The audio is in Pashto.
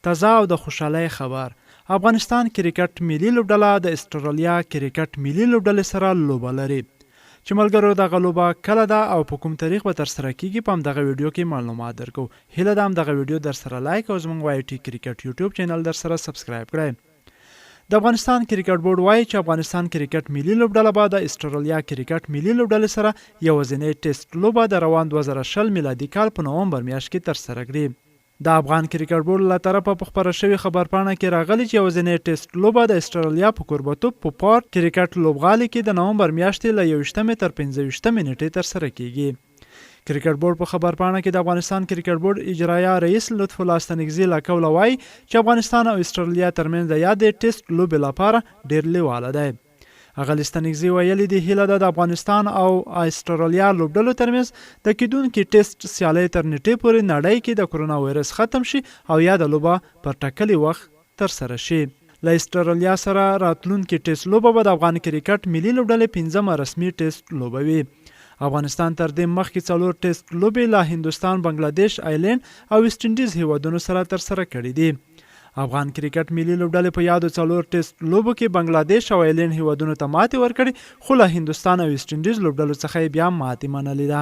تازه او د خوشحالۍ خبر. افغانستان کرکټ ملي لوبډله د استرالیا کرکټ ملي لوبډلې سره لوبه لري. چې ملګرو دغه لوبه کله ده او په کوم تاریخ به ترسره کیږي په همدغه ویډیو کې معلومات درکو. هیله ده همدغه ویډیو در سره لایک او زموږ وای ټي کرکټ یوټیوب چینل در سره سبسکرایب کړئ. د افغانستان کرکټ بورډ وایي چې افغانستان کرکټ ملي لوبډله به د استرالیا کرکټ ملي لوبډلې سره یوازینۍ ټیسټ لوبه د روان 2020 میلادي کال په نومبر میاشت کې ترسره کړي. د افغان کرکټ بورډ له طرفه په خپره شوې خبرپاڼه کې راغلي چې یوازینۍ ټیسټ لوبه د استرالیا په کوربتوب په پارک کرکټ لوبغالي کې د نومبر میاشتې له 21 تر 15 نیټې ترسره کیږي. کرکټ بورډ په خبرپاڼه کې د افغانستان کرکټ بورډ اجرایه رئیس لطف الله ستنګزي له قوله وایي چې افغانستان او استرالیا ترمنځ د یادې ټیسټ لوبې لپاره ډېر لیواله دی. هغه ستنګزي ویلي دی هیله ده د افغانستان او استرالیا لوبډلو ترمنځ د کیدونکي ټیسټ سیالۍ تر نیټې پورې نړۍ کې د کرونا وایرس ختم شي او یا د لوبه پر ټاکلي وخت ترسره شي. له استرالیا سره راتلونکي ټیسټ لوبه به د افغان کرکټ ملي لوبډلې 15مه رسمي ټیسټ لوبه وي. افغانستان تر دې مخکې 4 ټیسټ لوبې له هندوستان، بنگلاديش، آیلند او ویسټ انډیز هیوادونو سره ترسره کړې دي. افغان کرکټ ملي لوبډلې په یادو 4 ټیسټ لوبو کې بنگلاديش او آیلند هیوادونو ته ماتې ورکړې، خو له هندوستان او ویسټ انډیز لوبډلو څخه بیا ماتې منلې ده.